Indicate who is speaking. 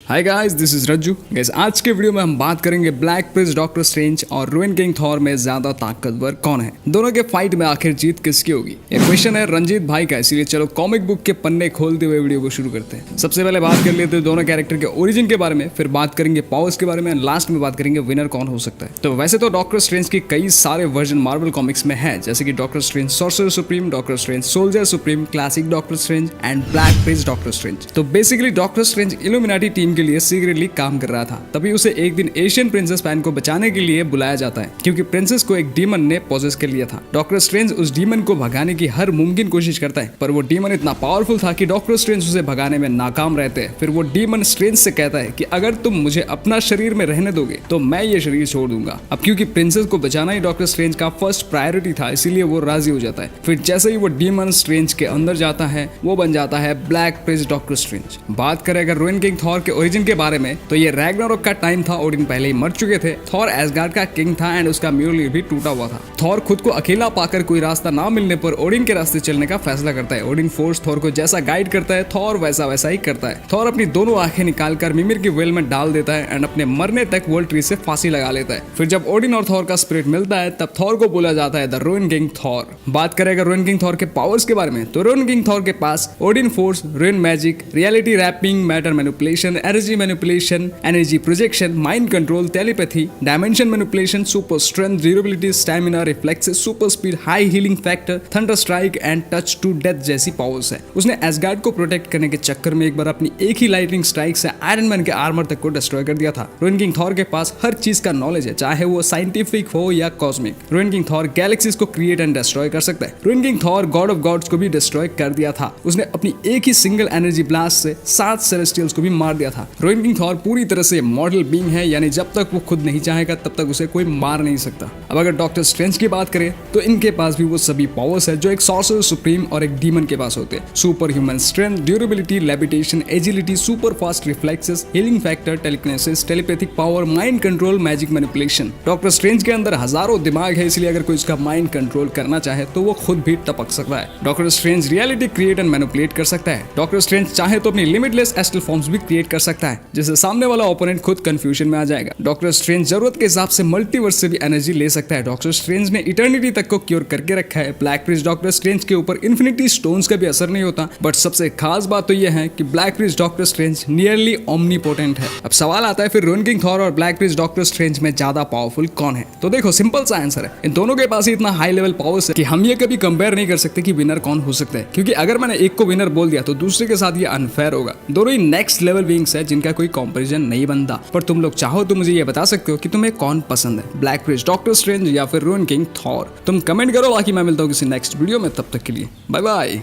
Speaker 1: Hi guys, this is Rajju. Guys, आज के video में हम बात करेंगे ब्लैक प्रिंस, डॉक्टर स्ट्रेंज और रुइन किंग थॉर में ज्यादा ताकतवर कौन है। दोनों के फाइट में आखिर जीत किसकी होगी, ये क्वेश्चन है रंजीत भाई का। इसीलिए चलो कॉमिक बुक के पन्ने खोलते हुए वीडियो को शुरू करते हैं। सबसे पहले बात कर लेते हैं दोनों कैरेक्टर के ओरिजिन के बारे में, फिर बात करेंगे पावर्स के बारे में, लास्ट में बात करेंगे विनर कौन हो सकता है। तो वैसे तो डॉक्टर स्ट्रेंज की कई सारे वर्जन मार्वल कॉमिक्स में है, जैसे कि Doctor Strange Sorcerer Supreme, Doctor Strange Soldier Supreme, classic Doctor Strange and Black Prince Doctor Strange. तो basically Doctor Strange Illuminati team के लिए सीक्रेटली काम कर रहा था। तभी उसे एक दिन एशियन प्रिंसेस पैन को बचाने के लिए बुलाया जाता है, क्योंकि प्रिंसेस को एक डीमन ने पोजेस कर लिया था। डॉक्टर स्ट्रेंज उस डीमन को भगाने की हर मुमकिन कोशिश करता है, पर वो डीमन इतना पावरफुल था कि डॉक्टर स्ट्रेंज उसे भगाने में नाकाम रहते हैं। फिर वो डीमन स्ट्रेंज से कहता है कि अगर तुम मुझे अपना शरीर में रहने दोगे तो मैं ये शरीर छोड़ दूंगा। अब क्योंकि प्रिंसेस को बचाना ही डॉक्टर स्ट्रेंज का फर्स्ट प्रायोरिटी था, इसीलिए वो राजी हो जाता है। फिर जैसे ही वो डीमन स्ट्रेंज के अंदर जाता है, वो बन जाता है ब्लैक प्रिंस डॉक्टर स्ट्रेंज। बात करें अगर रुइन किंग थॉर के ओरिजिन के बारे में, तो ये रैग्नारोक का टाइम था। ओडिन पहले ही मर चुके थे। थॉर एसगार्ड का किंग था एंड उसका म्योलिर भी टूटा हुआ था। थॉर खुद को अकेला पाकर कोई रास्ता ना मिलने पर ओडिन के रास्ते चलने का फैसला करता है। ओडिन फोर्स थॉर को जैसा गाइड करता है, थॉर वैसा ही करता है। थॉर अपनी दोनों आंखें निकालकर मिमिर की वेल में डाल देता है एंड अपने मरने तक वर्ल्ड ट्री से फांसी लगा लेता है। फिर जब ओडिन और थॉर का स्पिरिट मिलता है, तब थॉर को बोला जाता है द रुइन किंग थॉर। बात करें अगर रुइन किंग थॉर के पावर्स के बारे में, तो रुइन किंग थॉर के पास Odin force, ruin magic, reality warping, matter manipulation, energy manipulation, energy projection, mind control, telepathy, dimension manipulation, super strength, durability, stamina, reflexes, super speed, high healing factor, thunder strike and touch to death जैसी powers है। उसने ash gourd को protect करने के चक्कर में एक बार अपनी एक ही लाइटनिंग स्ट्राइक से आयरन मैन के आर्मर तक को डिस्ट्रॉय कर दिया था। रुइन किंग थॉर के पास हर चीज का नॉलेज है, चाहे वो साइंटिफिक हो या cosmic. Ruin king Thor galaxies को क्रिएट एंड डिस्ट्रॉय कर सकता है। Ruin king Thor god of gods को भी डिस्ट्रॉय कर दिया था। उसने अपनी एक ही सिंगल एनर्जी ब्लास्ट से 7 सेलेस्टियल्स को भी मार दिया था। रुइन किंग थॉर पूरी तरह से मॉडल बीइंग है, यानी जब तक वो खुद नहीं चाहेगा तब तक उसे कोई मार नहीं सकता। अब अगर डॉक्टर स्ट्रेंज की बात करें, तो इनके पास भी वो सभी पावर्स है जो एक सॉर्सरर सुप्रीम और एक डीमन के पास होते हैं। Super human strength, durability, levitation, agility, super fast reflexes, healing factor, telekinesis, telepathic power, mind control, magic manipulation. Doctor strange के अंदर हजारों दिमाग है, इसलिए अगर कोई उसका माइंड कंट्रोल करना चाहे तो वो खुद भी टपक सकता है। Doctor strange reality create and manipulate कर सकता है। डॉक्टर स्ट्रेंज चाहे तो अपनी लिमिटलेस एस्ट्रल फॉर्म्स भी क्रिएट कर सकता है, जिससे सामने वाला ओपोनेंट खुद कंफ्यूजन में आ जाएगा। डॉक्टर स्ट्रेंज जरूरत के हिसाब से मल्टीवर्स से भी एनर्जी ले सकता है। डॉक्टर स्ट्रेंज ने इटर्निटी तक को क्योर करके रखा है। ब्लैक प्रिंस डॉक्टर स्ट्रेंज के ऊपर इन्फिनिटी स्टोन्स का भी असर नहीं होता। बट सबसे खास बात तो यह है कि black Prince Doctor strange nearly omnipotent है। अब सवाल आता है फिर रुइन किंग थॉर और ब्लैक प्रिंस डॉक्टर स्ट्रेंज में ज्यादा पावरफुल कौन है। तो देखो, सिंपल सा आंसर है, इन दोनों के पास ही इतना हाई लेवल पावर्स है कि हम ये कभी कंपेयर नहीं कर सकते कि विनर कौन हो सकता है, क्योंकि अगर मैंने एक को विनर बोल दिया तो दूसरे के साथ ये अनफेयर होगा। दोनों ही नेक्स्ट लेवल बीइंग्स है जिनका कोई कंपैरिजन नहीं बनता। पर तुम लोग चाहो तो मुझे ये बता सकते हो कि तुम्हें कौन पसंद है, ब्लैक प्रिंस डॉक्टर स्ट्रेंज या फिर रुइन किंग थॉर। तुम कमेंट करो, बाकी मैं मिलता हूँ किसी नेक्स्ट वीडियो में। तब तक के लिए बाय बाय।